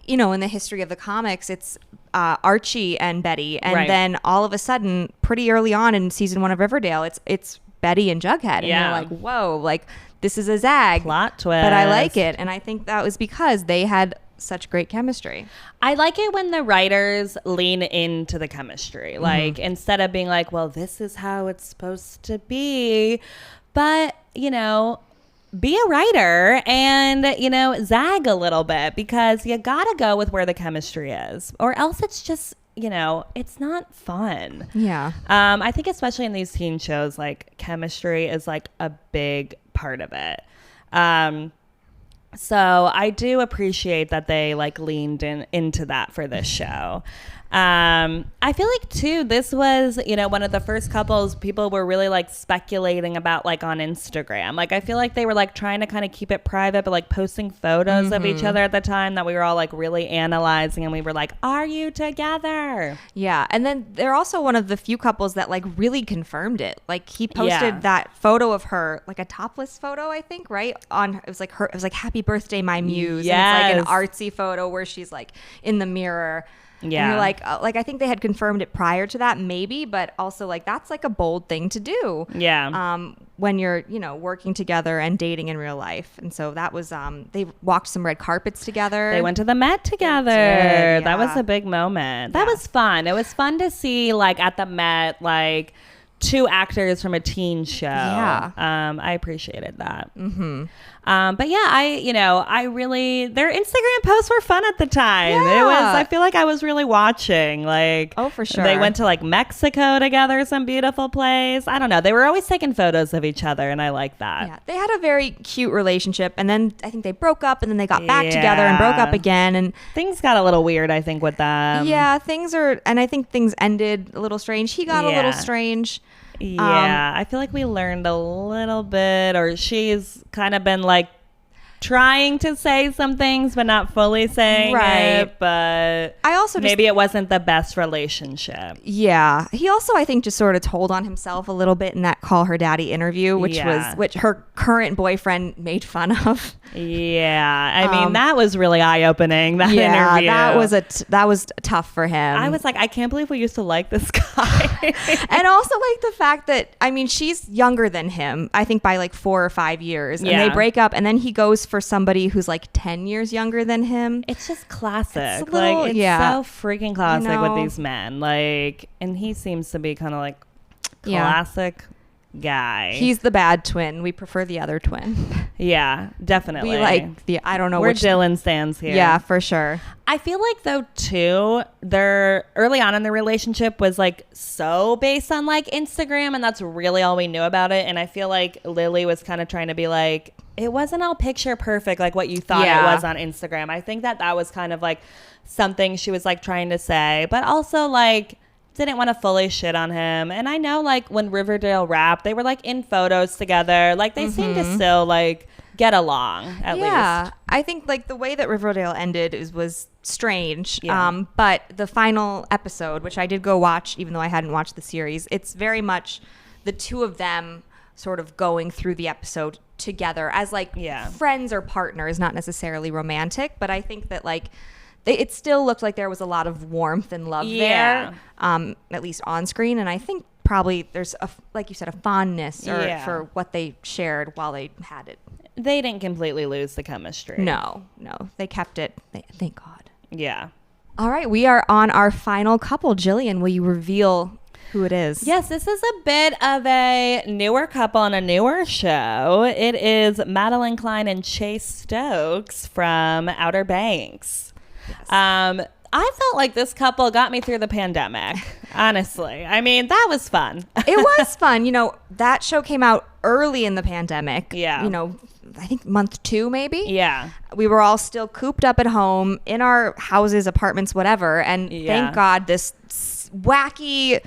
in the history of the comics, it's Archie and Betty. And then all of a sudden, pretty early on in season 1 of Riverdale, it's Betty and Jughead. And you're like, whoa, like this is a zag. Plot twist. But I like it. And I think that was because they had such great chemistry. I like it when the writers lean into the chemistry. Like instead of being like, well, this is how it's supposed to be. But, be a writer and, zag a little bit because you got to go with where the chemistry is or else it's just, it's not fun. Yeah. I think especially in these teen shows, like chemistry is like a big part of it. So I do appreciate that they like leaned into that for this show. I feel like too, this was, one of the first couples people were really like speculating about like on Instagram. Like I feel like they were like trying to kind of keep it private, but like posting photos of each other at the time that we were all like really analyzing and we were like, are you together? Yeah. And then they're also one of the few couples that like really confirmed it. Like he posted that photo of her, like a topless photo, I think, right? It was like happy birthday, my muse. Yes. And it's like an artsy photo where she's like in the mirror. Yeah. And you're like, I think they had confirmed it prior to that, maybe, but also like that's like a bold thing to do. Yeah. When you're, working together and dating in real life. And so that was, they walked some red carpets together. They went to the Met together. That was a big moment. That was fun. It was fun to see like at the Met, like 2 actors from a teen show. Yeah. I appreciated that. But yeah, I really, their Instagram posts were fun at the time. Yeah. I feel like I was really watching, like, oh, for sure. They went to like Mexico together, some beautiful place. I don't know. They were always taking photos of each other and I like that. Yeah. They had a very cute relationship and then I think they broke up and then they got back together and broke up again. And things got a little weird, I think, with them. Yeah, and I think things ended a little strange. He got a little strange. Yeah, I feel like we learned a little bit, or she's kind of been like trying to say some things but not fully saying it, but I also maybe it wasn't the best relationship. Yeah, he also I think just sort of told on himself a little bit in that Call Her Daddy interview, which her current boyfriend made fun of. Yeah, I mean that was really eye-opening, that interview. That was tough for him. I was like, I can't believe we used to like this guy. And also like the fact that, I mean, she's younger than him, I think by like 4 or 5 years, and they break up and then he goes for somebody who's like 10 years younger than him. It's just classic. It's so freaking classic with these men. Like, and he seems to be kind of like classic guy. He's the bad twin. We prefer the other twin. Yeah, definitely. We like the, I don't know where Dylan stands here. Yeah, for sure. I feel like though too, their early on in the relationship was like so based on like Instagram, and that's really all we knew about it. And I feel like Lili was kind of trying to be like, it wasn't all picture perfect like what you thought it was on Instagram. I think that was kind of like something she was like trying to say, but also like didn't want to fully shit on him. And I know like when Riverdale wrapped, they were like in photos together. Like they seemed to still like get along at least. Yeah, I think like the way that Riverdale ended was strange. Yeah. But the final episode, which I did go watch, even though I hadn't watched the series, it's very much the two of them sort of going through the episode together as like friends or partners, not necessarily romantic. But I think that like it still looked like there was a lot of warmth and love there, at least on screen. And I think probably there's, like you said, a fondness for what they shared while they had it. They didn't completely lose the chemistry. No. They kept it. Thank God. Yeah. All right. We are on our final couple. Jillian, will you reveal who it is? Yes, this is a bit of a newer couple on a newer show. It is Madelyn, Cline, and Chase Stokes from Outer Banks. Yes. I felt like this couple got me through the pandemic, honestly. I mean, that was fun. It was fun. That show came out early in the pandemic. Yeah. I think month 2, maybe. Yeah. We were all still cooped up at home in our houses, apartments, whatever. And thank God this wacky,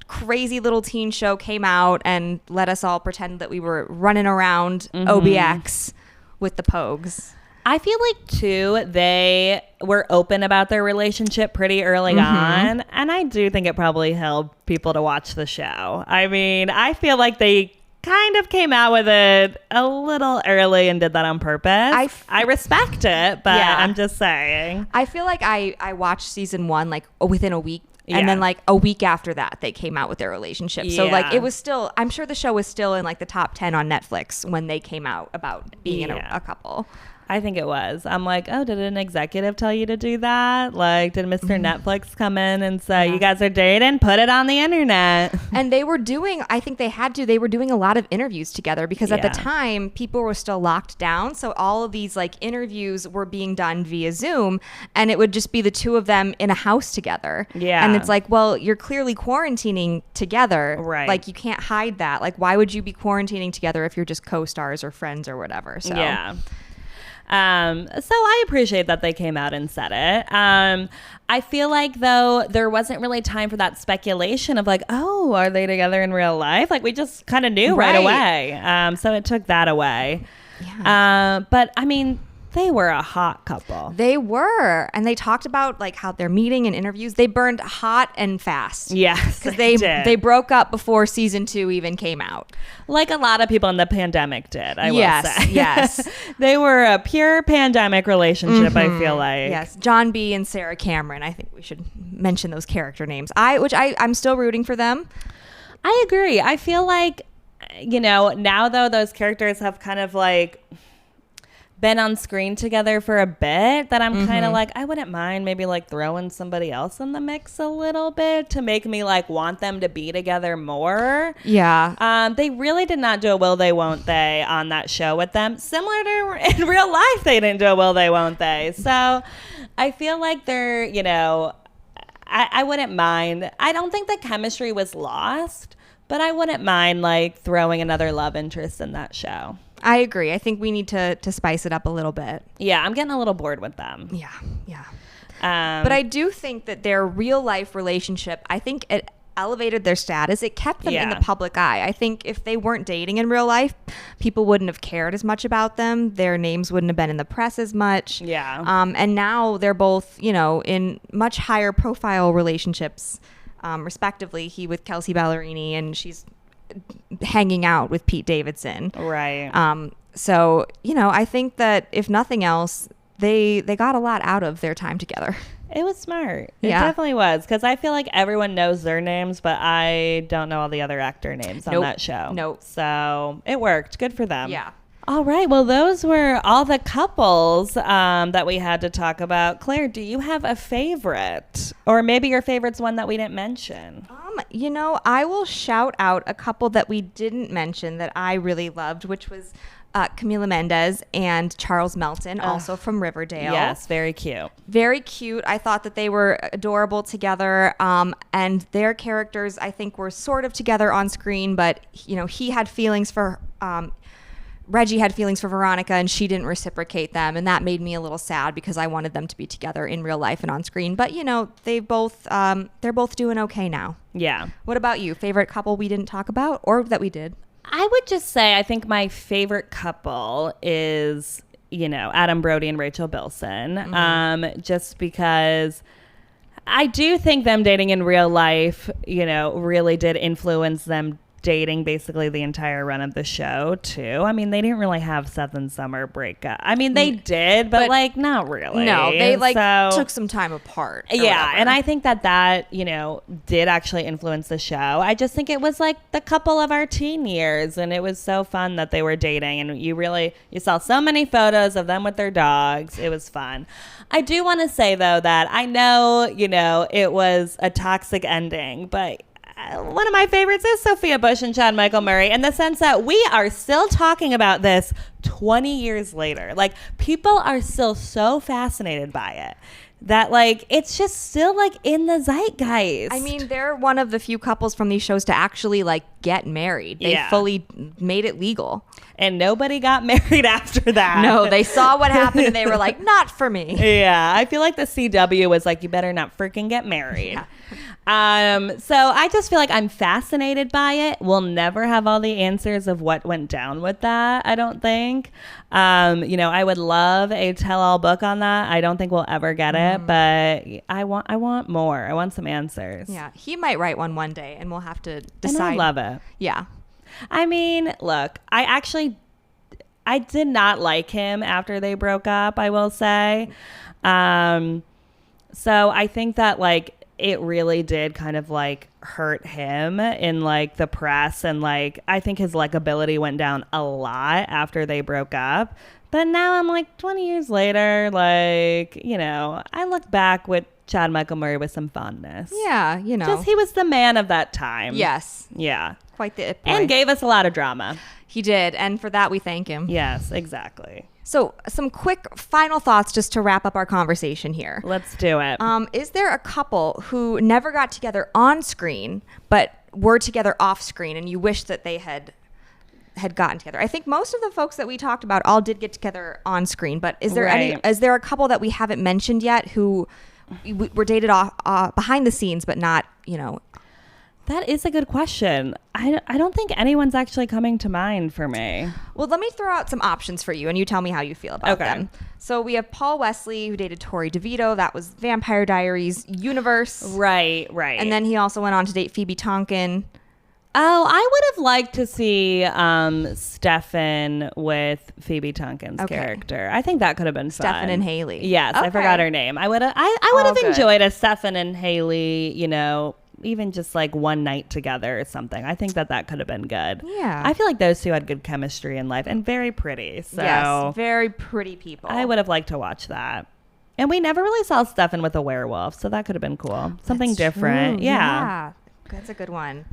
crazy little teen show came out and let us all pretend that we were running around OBX with the Pogues. I feel like, too, they were open about their relationship pretty early on. And I do think it probably helped people to watch the show. I mean, I feel like they kind of came out with it a little early and did that on purpose. I respect it, but I'm just saying. I feel like I watched season 1 like within a week. And then like a week after that, they came out with their relationship. So like it was still, I'm sure the show was still in like the top 10 on Netflix when they came out about being a couple. I think it was. I'm like, oh, did an executive tell you to do that? Like, did Mr. Netflix come in and say, you guys are dating? Put it on the internet. And they were doing, I think they were doing a lot of interviews together because at the time, people were still locked down. So all of these like interviews were being done via Zoom, and it would just be the two of them in a house together. Yeah. And it's like, well, you're clearly quarantining together. Right. Like, you can't hide that. Like, why would you be quarantining together if you're just co-stars or friends or whatever? So yeah. So I appreciate that they came out and said it. I feel like, though, there wasn't really time for that speculation of like, oh, are they together in real life? Like, we just kind of knew right away. So it took that away. Yeah. But I mean, they were a hot couple. They were. And they talked about like how they're meeting in interviews. They burned hot and fast. Yes. Because they broke up before season 2 even came out. Like a lot of people in the pandemic did, I will say. Yes. They were a pure pandemic relationship, I feel like. Yes. John B. and Sarah Cameron. I think we should mention those character names. I'm still rooting for them. I agree. I feel like, now though those characters have kind of like been on screen together for a bit, that I'm kind of like, I wouldn't mind maybe like throwing somebody else in the mix a little bit to make me like want them to be together more. Yeah. They really did not do a will they won't they on that show with them. Similar to in real life, they didn't do a will they won't they. So I feel like they're, I wouldn't mind. I don't think the chemistry was lost, but I wouldn't mind like throwing another love interest in that show. I agree. I think we need to spice it up a little bit. Yeah, I'm getting a little bored with them. Yeah. But I do think that their real life relationship, I think it elevated their status. It kept them in the public eye. I think if they weren't dating in real life, people wouldn't have cared as much about them. Their names wouldn't have been in the press as much. Yeah. And now they're both, in much higher profile relationships, respectively. He with Kelsey Ballerini, and she's hanging out with Pete Davidson. Right. So, I think that if nothing else, they got a lot out of their time together. It was smart. It definitely was. Because I feel like everyone knows their names, but I don't know all the other actor names on that show. Nope. So it worked. Good for them. Yeah. All right. Well, those were all the couples that we had to talk about. Claire, do you have a favorite? Or maybe your favorite's one that we didn't mention? I will shout out a couple that we didn't mention that I really loved, which was Camila Mendez and Charles Melton, also from Riverdale. Yes, very cute. Very cute. I thought that they were adorable together, and their characters, I think, were sort of together on screen, but, he had feelings for... Reggie had feelings for Veronica, and she didn't reciprocate them, and that made me a little sad because I wanted them to be together in real life and on screen. But they're both doing okay now. Yeah. What about you? Favorite couple we didn't talk about, or that we did? I would just say I think my favorite couple is Adam Brody and Rachel Bilson. Just because I do think them dating in real life really did influence them dating basically the entire run of the show too. I mean, they didn't really have Seth and Summer break up. I mean, they did, but like not really. No, they like took some time apart. Yeah, and I think that did actually influence the show. I just think it was like the couple of our teen years, and it was so fun that they were dating, and you saw so many photos of them with their dogs. It was fun. I do want to say though that I know it was a toxic ending, but one of my favorites is Sophia Bush and Chad Michael Murray, in the sense that we are still talking about this 20 years later. Like, people are still so fascinated by it that like it's just still like in the zeitgeist. I mean, they're one of the few couples from these shows to actually like get married. They fully made it legal. And nobody got married after that. No, they saw what happened and they were like, not for me. Yeah, I feel like the CW was like, you better not freaking get married. So I just feel like I'm fascinated by it. We'll never have all the answers of what went down with that, I don't think. I would love a tell-all book on that. I don't think we'll ever get it, but I want more. I want some answers. Yeah, he might write one day, and we'll have to decide. And I love it. Yeah. I mean, look, I did not like him after they broke up, I will say. So I think that like it really did kind of like hurt him in like the press, and like I think his likability went down a lot after they broke up. But now I'm like 20 years later, like, I look back with Chad Michael Murray with some fondness. Yeah, just he was the man of that time. Yes. Yeah. Quite the it boy. And gave us a lot of drama. He did, and for that we thank him. Yes, exactly. So some quick final thoughts just to wrap up our conversation here. Let's do it. Is there a couple who never got together on screen but were together off screen, and you wish that they had gotten together? I think most of the folks that we talked about all did get together on screen, but is there is there a couple that we haven't mentioned yet who were dated off behind the scenes but not, That is a good question. I don't think anyone's actually coming to mind for me. Well, let me throw out some options for you, and you tell me how you feel about them. So we have Paul Wesley, who dated Tori DeVito. That was Vampire Diaries universe. Right. And then he also went on to date Phoebe Tonkin. Oh, I would have liked to see Stefan with Phoebe Tonkin's character. I think that could have been fun. Stefan and Haley. Yes, I forgot her name. I would have enjoyed a Stefan and Haley, even just like one night together or something. I think that could have been good. Yeah. I feel like those two had good chemistry in life and very pretty. So yes, very pretty people. I would have liked to watch that. And we never really saw Stefan with a werewolf, so that could have been cool. Something different. True. Yeah. That's a good one.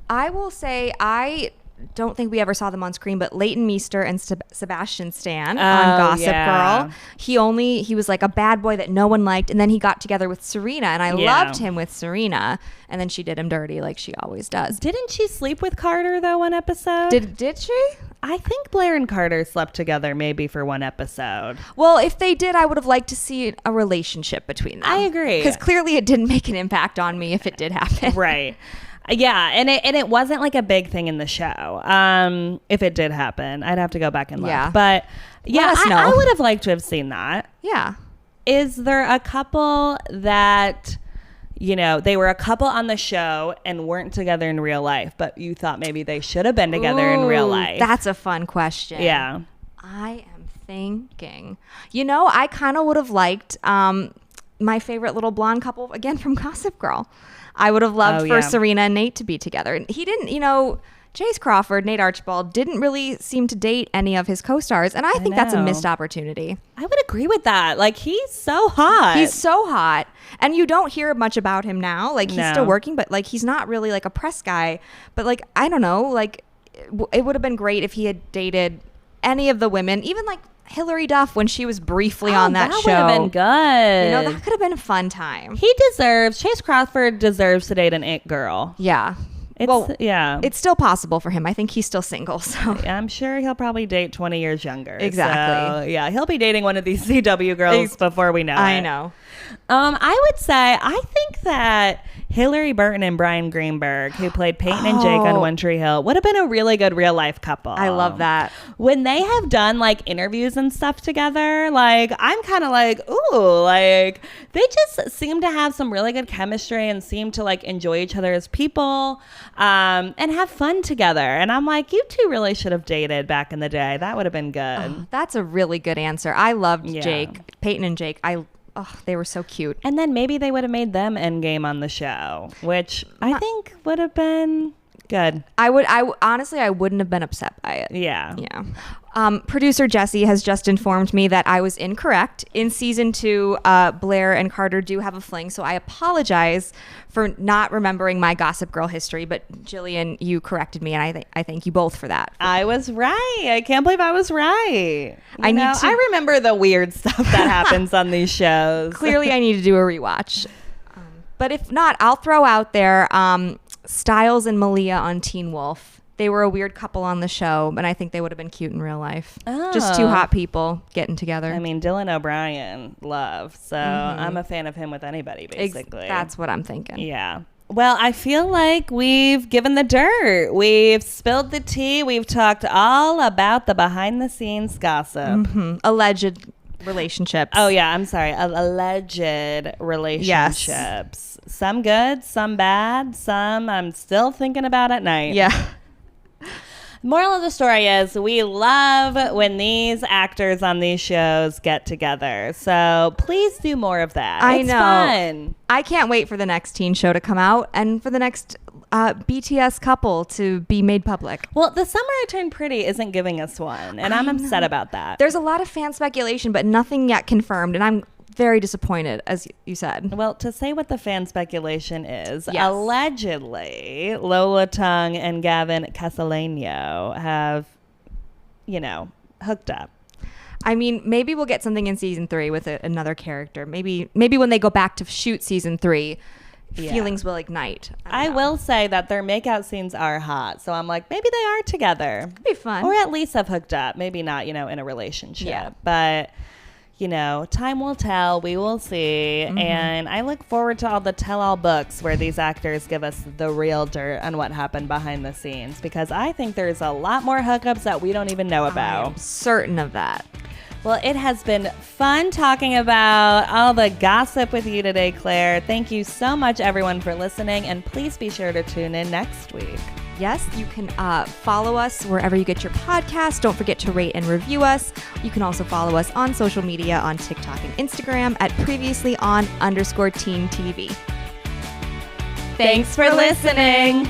I will say I don't think we ever saw them on screen, but Leighton Meester and Sebastian Stan on Gossip Girl. He was like a bad boy that no one liked, and then he got together with Serena, and I loved him with Serena, and then she did him dirty like she always does. Didn't she sleep with Carter though one episode? Did she? I think Blair and Carter slept together maybe for one episode. Well, if they did, I would have liked to see a relationship between them. I agree. Because clearly it didn't make an impact on me if it did happen. Right. Yeah, and it wasn't like a big thing in the show. If it did happen, I'd have to go back and look. Yeah. But yeah, I would have liked to have seen that. Yeah. Is there a couple that, they were a couple on the show and weren't together in real life, but you thought maybe they should have been together in real life? That's a fun question. Yeah. I am thinking. I kind of would have liked my favorite little blonde couple, again, from Gossip Girl. I would have loved for Serena and Nate to be together. And he didn't, Chase Crawford, Nate Archibald, didn't really seem to date any of his co-stars. And I think that's a missed opportunity. I would agree with that. Like, he's so hot. He's so hot. And you don't hear much about him now. Like, he's still working, but like, he's not really like a press guy. But like, I don't know, like, it would have been great if he had dated any of the women, even like Hilary Duff when she was briefly on that show. That would have been good. That could have been a fun time. Chase Crawford deserves to date an it girl. Yeah. It's still possible for him. I think he's still single. So I'm sure he'll probably date 20 years younger. Exactly. So, yeah, he'll be dating one of these CW girls before we know it. I know. I would say, I think that Hillary Burton and Brian Greenberg, who played Peyton and Jake on One Tree Hill, would have been a really good real life couple. I love that. When they have done like interviews and stuff together, like I'm kind of like, ooh, like they just seem to have some really good chemistry and seem to like enjoy each other as people. and have fun together. And I'm like, you two really should have dated back in the day. That would have been good. Oh, that's a really good answer. I loved Jake, Peyton and Jake. They were so cute. And then maybe they would have made them endgame on the show, which I think would have been good. Honestly, I wouldn't have been upset by it. Yeah. Producer Jesse has just informed me that I was incorrect. In season 2, Blair and Carter do have a fling, so I apologize for not remembering my Gossip Girl history. But Jillian, you corrected me, and I thank you both for that. I was right. I can't believe I was right. I remember the weird stuff that happens on these shows. Clearly, I need to do a rewatch. But if not, I'll throw out there Stiles and Malia on Teen Wolf. They were a weird couple on the show, but I think they would have been cute in real life. Oh. Just two hot people getting together. I mean, Dylan O'Brien, love. So I'm a fan of him with anybody, basically. That's what I'm thinking. Yeah. Well, I feel like we've given the dirt. We've spilled the tea. We've talked all about the behind-the-scenes gossip. Alleged relationships. Oh, yeah. I'm sorry. Alleged relationships. Yes. Some good, some bad, some I'm still thinking about at night. Yeah. Moral of the story is we love when these actors on these shows get together. So please do more of that. It's fun. I can't wait for the next teen show to come out and for the next BTS couple to be made public. Well, The Summer I Turned Pretty isn't giving us one, and I'm upset about that. There's a lot of fan speculation, but nothing yet confirmed, and I'm very disappointed, as you said. Well, to say what the fan speculation is, allegedly, Lola Tung and Gavin Castellano have, hooked up. I mean, maybe we'll get something in season 3 with another character. Maybe when they go back to shoot season 3, feelings will ignite. I will say that their makeout scenes are hot. So I'm like, maybe they are together. Could be fun. Or at least have hooked up. Maybe not, in a relationship. Yeah. But time will tell. We will see. And I look forward to all the tell-all books where these actors give us the real dirt on what happened behind the scenes, because I think there's a lot more hookups that we don't even know about. I'm certain of that. Well, it has been fun talking about all the gossip with you today, Claire. Thank you so much, everyone, for listening. And please be sure to tune in next week. Yes, you can follow us wherever you get your podcasts. Don't forget to rate and review us. You can also follow us on social media on TikTok and Instagram at previously on _teen TV. Thanks for listening.